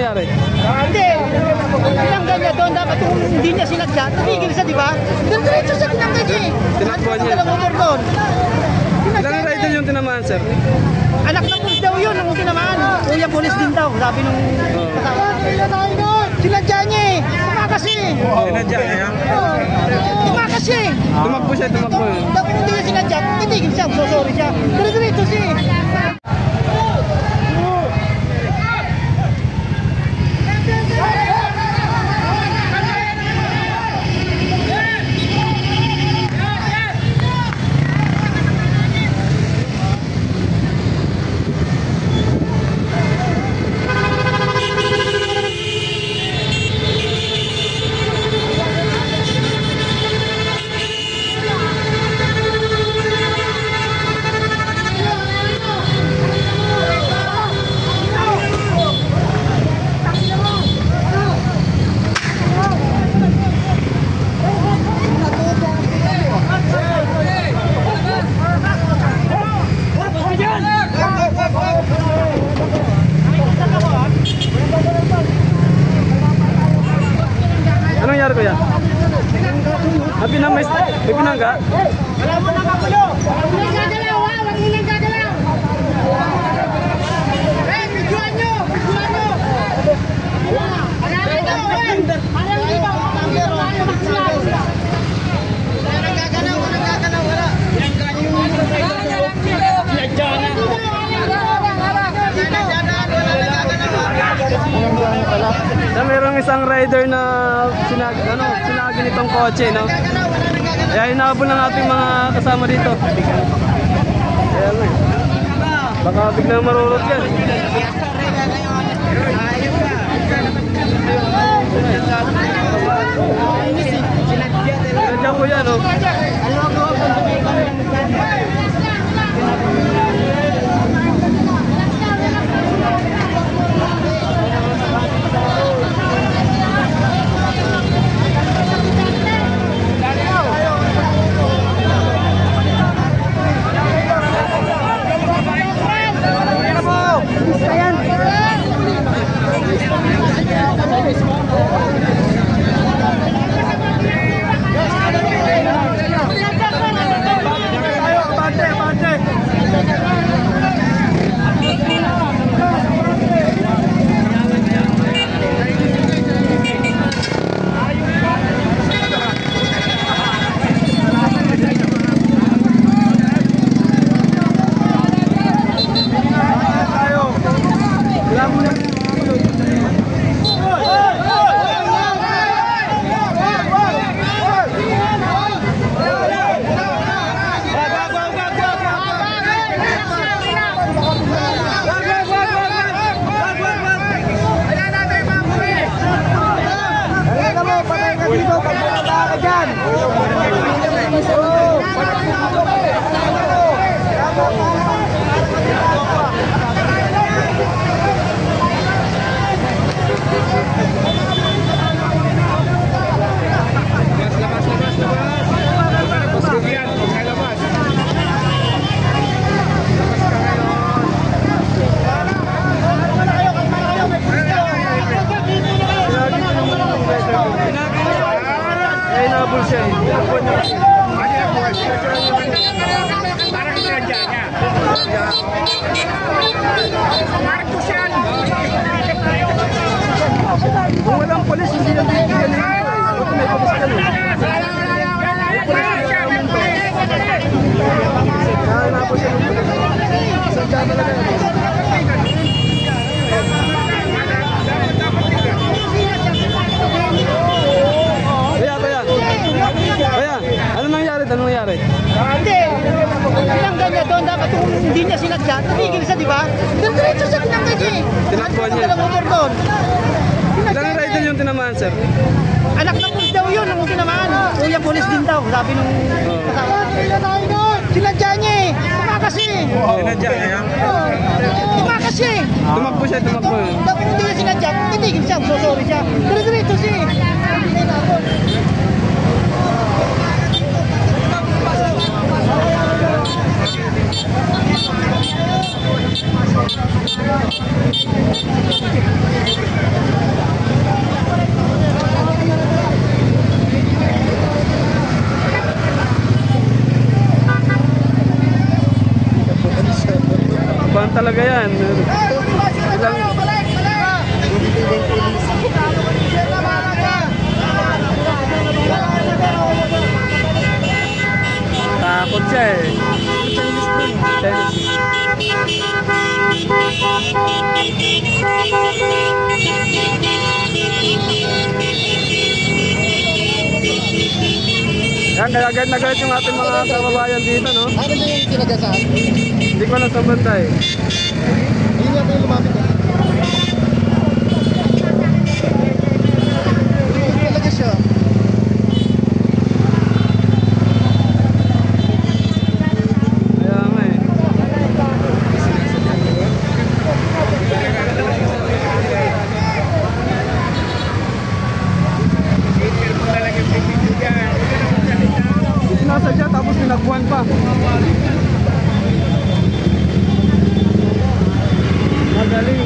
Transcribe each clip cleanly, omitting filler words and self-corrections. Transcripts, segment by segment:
nangyari? Hindi. Tinanggal niya doon. Dapat kung hindi niya sinadya, tumigil siya, di ba? Diretso siya tinanggal niya. Tinakbuhan niya. Motor doon. Ilang rider yung tinamaan, sir? Anak ng pulis daw yun, ang tinamaan. Kuya pulis din daw, sabi nung kasama. Sinadya niya eh. Tumakas eh. Sinadya niya? Tumakas siya eh. Tumakbo siya, tumakbo. Dapat hindi niya sinadya, titigil siya, sorry siya. Diretso siya eh. Anong nangyari, kuya? May pinangga? Wala mo na magulo. Huwag mo nang gagalaw ha. Huwag mo nang gagalaw. Videoan nyo. Videoan nyo. Wala na ito. Parang dito. Wala nang gagalaw. Wala nang gagalaw. Wala. Na mayroong isang rider na sinagin itong kotse, no? Kaya hinabol ng ating mga kasama dito. Ayan na. Baka biglang marurot yan. Sinadya ko yan, no? Kung walang polis, hindi na bibigyan nito. Kung may polis ka nun. Nahanapos siya ng polis. Sadya talaga. Kaya, ano nangyari? Ano nangyari? Hindi. Tinanggal niya doon. Dapat kung hindi niya sinadya, tumigil siya, di ba? Diretso siya tinanggal niya eh. Tinakbuhan niya. Motor doon. Ilang rider yung tinamaan, sir? Anak ng pulis daw yun, ang tinamaan. Kuya pulis din daw, sabi nung kasama. Sinadya niya eh. Tumakas eh. Sinadya niya? Tumakas siya eh. Tumakbo siya, tumakbo. Dapat hindi niya sinadya, titigil siya, sorry siya. Diretso siya eh. talaga yan. Ilang, takot siya eh. Tennessee. Yan, kaya agad na agad yung ating mga kababayan dito, no? Ano na yung kinagasaan? Hindi ko alam sa banda eh. Hindi niya kayo lumapit. Talaga siya. Kaya nga eh. Sinasadya tapos pinagbuhan pa. Magaling.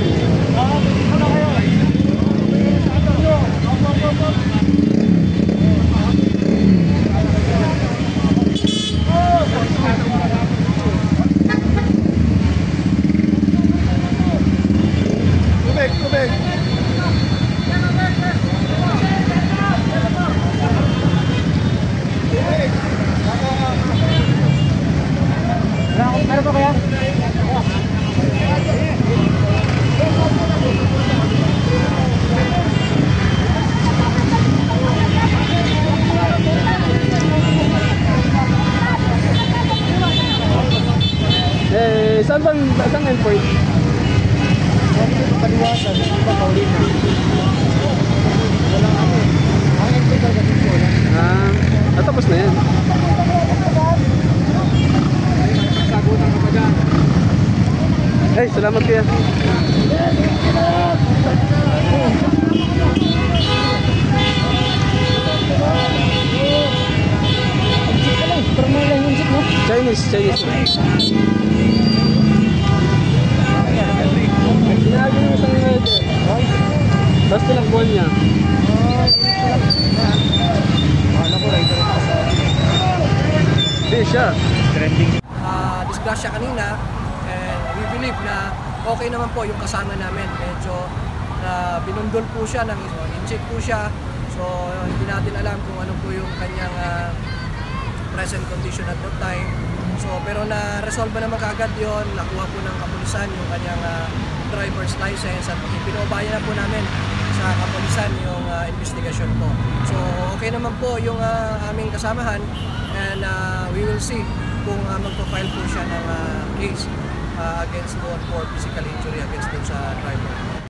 Tubig, tubig. Ano ba kaya? Eh, saan endpoint? Kaliwasan, iba Paulina. Walang ano. Ang entry talaga dito wala. Tapos na yan. Sagutan ka pa dyan. Hey, salamat kuya. Chinese. Sinagi mo isang rider. Tapos tinakbuhan niya. Ano ko, rider ako. Hindi siya. Disgrasya kanina, and we believe na okay naman po yung kasama namin. Medyo binundol po siya, in-check po siya. So hindi natin alam kung ano po yung kanyang present condition at that time. So pero na-resolve naman kaagad yon, nakuha po ng kapulisan yung kanyang driver's license at ipinobaya na po namin sa kapulisan yung investigation po. So okay naman po yung aming kasamahan, and we will see kung magpo-file po siya ng case against doon for physical injury against doon sa driver.